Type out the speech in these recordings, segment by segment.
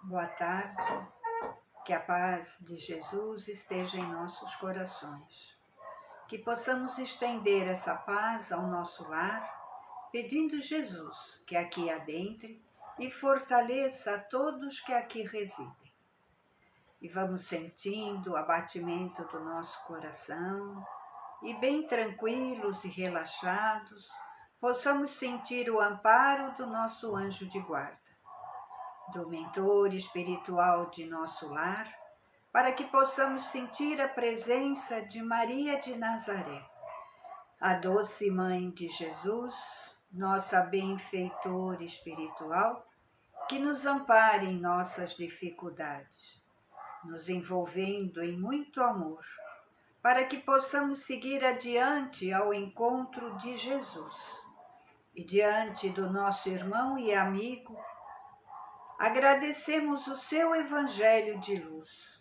Boa tarde, que a paz de Jesus esteja em nossos corações. Que possamos estender essa paz ao nosso lar, pedindo Jesus que aqui adentre e fortaleça a todos que aqui residem. E vamos sentindo o abatimento do nosso coração e bem tranquilos e relaxados, possamos sentir o amparo do nosso anjo de guarda, do mentor espiritual de nosso lar, para que possamos sentir a presença de Maria de Nazaré, a doce mãe de Jesus, nossa benfeitora espiritual, que nos ampare em nossas dificuldades, nos envolvendo em muito amor, para que possamos seguir adiante ao encontro de Jesus. E diante do nosso irmão e amigo, agradecemos o seu Evangelho de luz,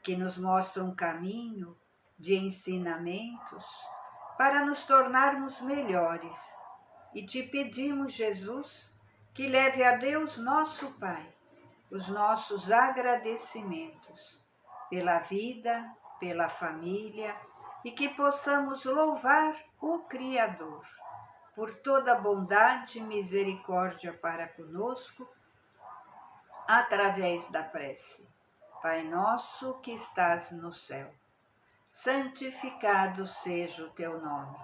que nos mostra um caminho de ensinamentos para nos tornarmos melhores. E te pedimos, Jesus, que leve a Deus nosso Pai os nossos agradecimentos pela vida, pela família, e que possamos louvar o Criador por toda bondade e misericórdia para conosco, através da prece. Pai nosso que estás no céu, santificado seja o teu nome.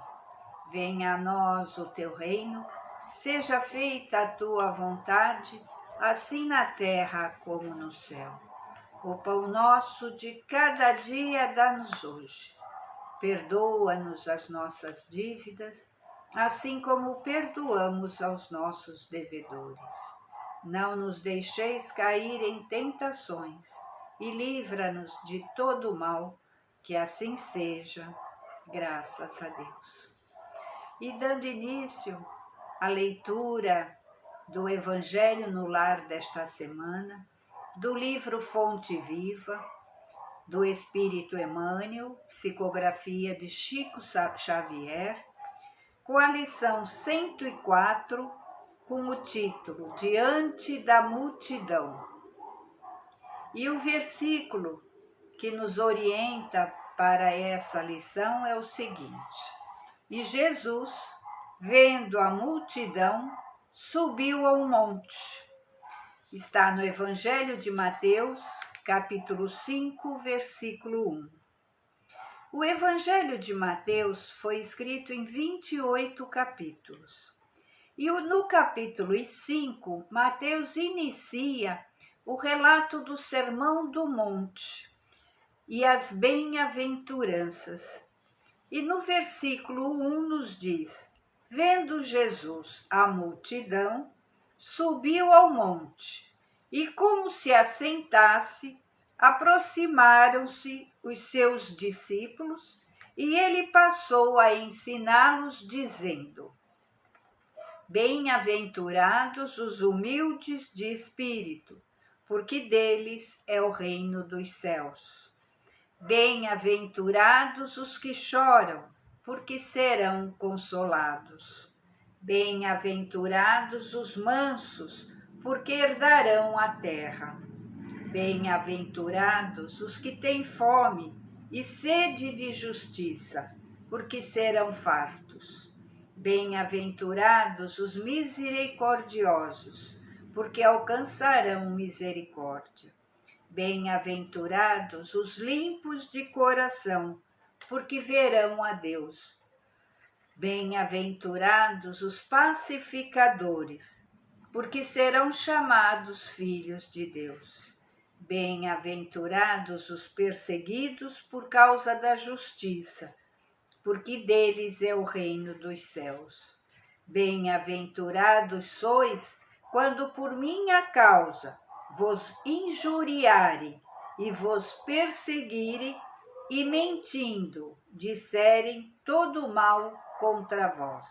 Venha a nós o teu reino, seja feita a tua vontade, assim na terra como no céu. O pão nosso de cada dia dá-nos hoje. Perdoa-nos as nossas dívidas, assim como perdoamos aos nossos devedores. Não nos deixeis cair em tentações e livra-nos de todo o mal, que assim seja, graças a Deus. E dando início à leitura do Evangelho no Lar desta semana, do livro Fonte Viva, do Espírito Emmanuel, psicografia de Chico Xavier, com a lição 104, com o título Diante da Multidão. E o versículo que nos orienta para essa lição é o seguinte: E Jesus, vendo a multidão, subiu a um monte. Está no Evangelho de Mateus, capítulo 5, versículo 1. O Evangelho de Mateus foi escrito em 28 capítulos. E no capítulo 5, Mateus inicia o relato do Sermão do Monte e as bem-aventuranças. E no versículo 1 nos diz: Vendo Jesus a multidão, subiu ao monte, e como se assentasse, aproximaram-se os seus discípulos, e ele passou a ensiná-los, dizendo: Bem-aventurados os humildes de espírito, porque deles é o reino dos céus. Bem-aventurados os que choram, porque serão consolados. Bem-aventurados os mansos, porque herdarão a terra. Bem-aventurados os que têm fome e sede de justiça, porque serão fartos. Bem-aventurados os misericordiosos, porque alcançarão misericórdia. Bem-aventurados os limpos de coração, porque verão a Deus. Bem-aventurados os pacificadores, porque serão chamados filhos de Deus. Bem-aventurados os perseguidos por causa da justiça, porque deles é o reino dos céus. Bem-aventurados sois quando por minha causa vos injuriarem e vos perseguirem e mentindo disserem todo mal contra vós.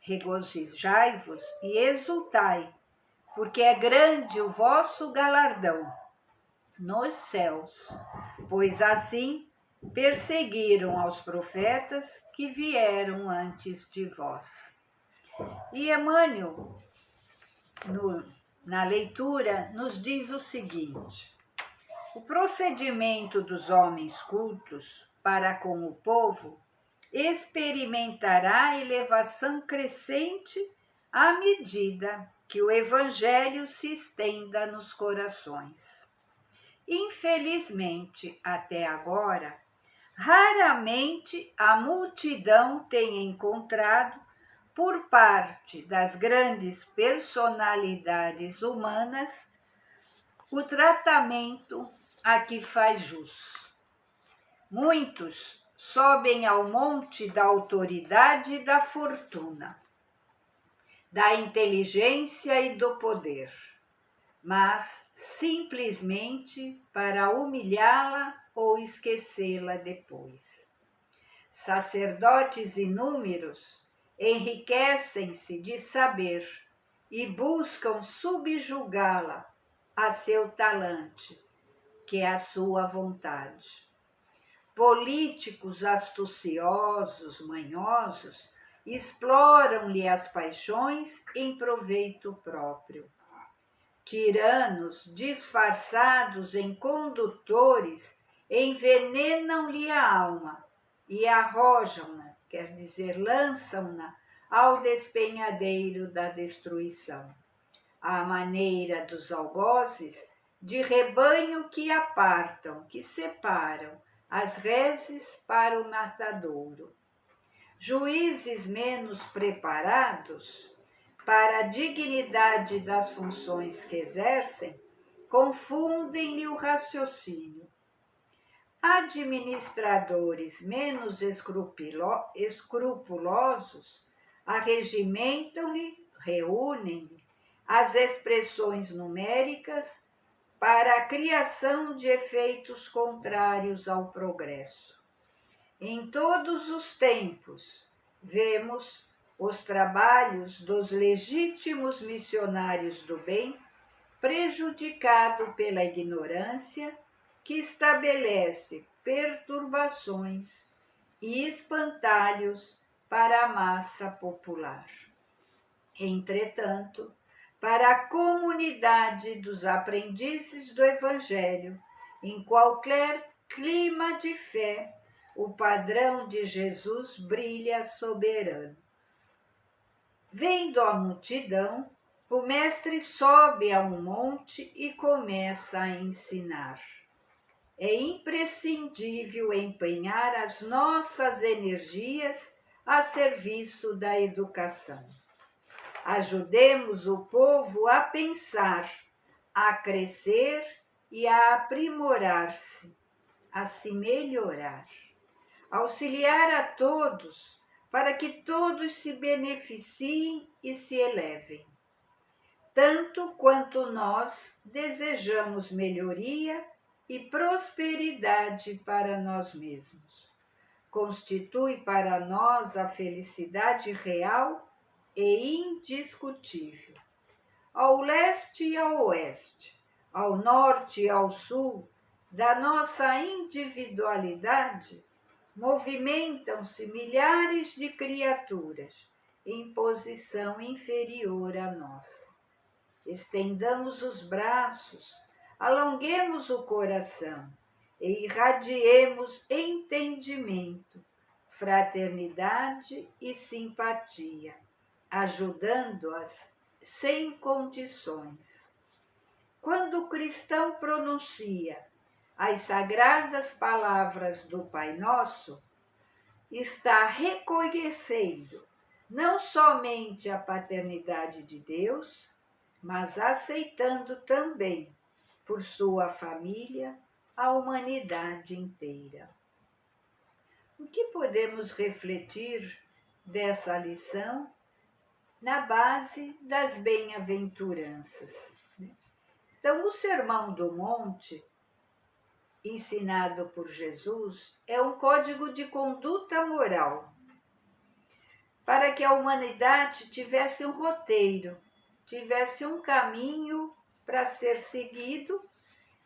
Regozijai-vos e exultai, porque é grande o vosso galardão nos céus, pois assim perseguiram aos profetas que vieram antes de vós. E Emmanuel, no na leitura, nos diz o seguinte: o procedimento dos homens cultos para com o povo experimentará elevação crescente à medida que o Evangelho se estenda nos corações. Infelizmente, até agora, raramente a multidão tem encontrado, por parte das grandes personalidades humanas, o tratamento a que faz jus. Muitos sobem ao monte da autoridade e da fortuna, da inteligência e do poder, mas simplesmente para humilhá-la ou esquecê-la depois. Sacerdotes inúmeros enriquecem-se de saber e buscam subjugá-la a seu talante, que é a sua vontade. Políticos astuciosos, manhosos, exploram-lhe as paixões em proveito próprio. Tiranos disfarçados em condutores envenenam-lhe a alma e arrojam-na, quer dizer, lançam-na ao despenhadeiro da destruição, à maneira dos algozes de rebanho que apartam, que separam as reses para o matadouro. Juízes menos preparados para a dignidade das funções que exercem, confundem-lhe o raciocínio. Administradores menos escrupulosos arregimentam-lhe, reúnem-lhe as expressões numéricas para a criação de efeitos contrários ao progresso. Em todos os tempos, vemos os trabalhos dos legítimos missionários do bem prejudicado pela ignorância que estabelece perturbações e espantalhos para a massa popular. Entretanto, para a comunidade dos aprendizes do Evangelho, em qualquer clima de fé, o padrão de Jesus brilha soberano. Vendo a multidão, o mestre sobe a um monte e começa a ensinar. É imprescindível empenhar as nossas energias a serviço da educação. Ajudemos o povo a pensar, a crescer e a aprimorar-se, a se melhorar. Auxiliar a todos para que todos se beneficiem e se elevem. Tanto quanto nós desejamos melhoria e prosperidade para nós mesmos. Constitui para nós a felicidade real e indiscutível. Ao leste e ao oeste, ao norte e ao sul da nossa individualidade, movimentam-se milhares de criaturas em posição inferior à nossa. Estendamos os braços, alonguemos o coração e irradiemos entendimento, fraternidade e simpatia, ajudando-as sem condições. Quando o cristão pronuncia as sagradas palavras do Pai Nosso, está reconhecendo não somente a paternidade de Deus, mas aceitando também, por sua família, a humanidade inteira. O que podemos refletir dessa lição na base das bem-aventuranças? Então, o Sermão do Monte, ensinado por Jesus, é um código de conduta moral, para que a humanidade tivesse um roteiro, tivesse um caminho para ser seguido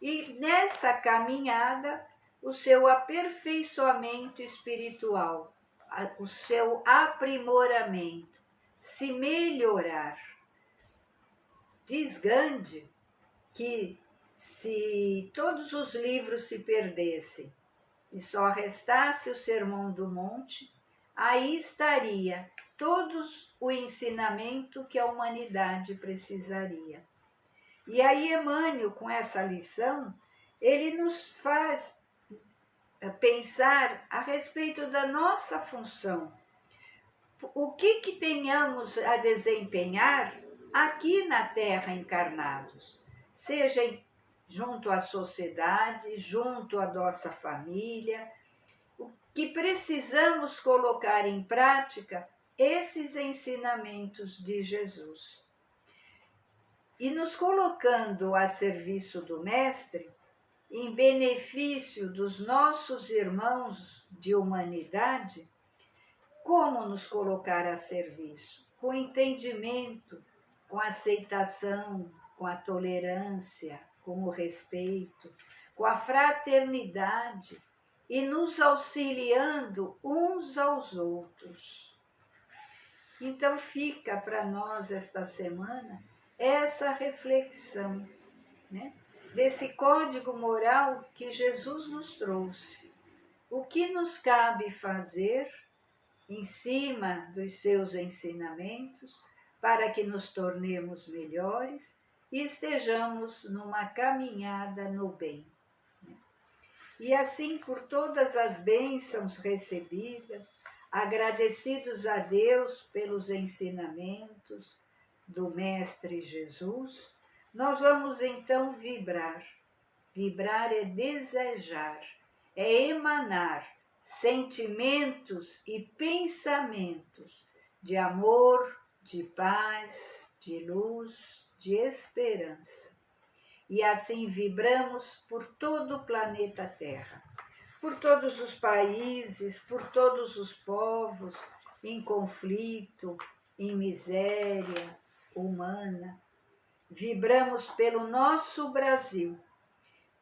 e nessa caminhada o seu aperfeiçoamento espiritual, o seu aprimoramento, se melhorar. Diz Gandhi que se todos os livros se perdessem e só restasse o Sermão do Monte, aí estaria todo o ensinamento que a humanidade precisaria. E aí Emmanuel, com essa lição, ele nos faz pensar a respeito da nossa função. O que tenhamos a desempenhar aqui na Terra encarnados, seja junto à sociedade, junto à nossa família, o que precisamos colocar em prática esses ensinamentos de Jesus. E nos colocando a serviço do Mestre, em benefício dos nossos irmãos de humanidade, como nos colocar a serviço? Com entendimento, com aceitação, com a tolerância, com o respeito, com a fraternidade e nos auxiliando uns aos outros. Então fica para nós esta semana essa reflexão, né? Desse código moral que Jesus nos trouxe. O que nos cabe fazer em cima dos seus ensinamentos para que nos tornemos melhores e estejamos numa caminhada no bem. E assim, por todas as bênçãos recebidas, agradecidos a Deus pelos ensinamentos do Mestre Jesus, nós vamos então vibrar. Vibrar é desejar, é emanar sentimentos e pensamentos de amor, de paz, de luz, de esperança. E assim vibramos por todo o planeta Terra, por todos os países, por todos os povos em conflito, em miséria humana. Vibramos pelo nosso Brasil,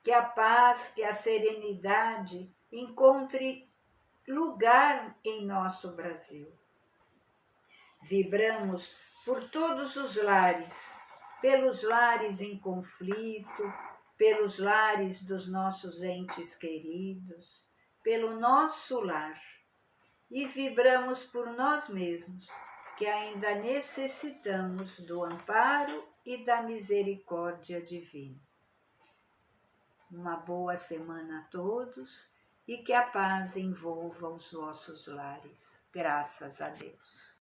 que a paz, que a serenidade encontre lugar em nosso Brasil. Vibramos por todos os lares, pelos lares em conflito, pelos lares dos nossos entes queridos, pelo nosso lar. E vibramos por nós mesmos, que ainda necessitamos do amparo e da misericórdia divina. Uma boa semana a todos e que a paz envolva os vossos lares. Graças a Deus.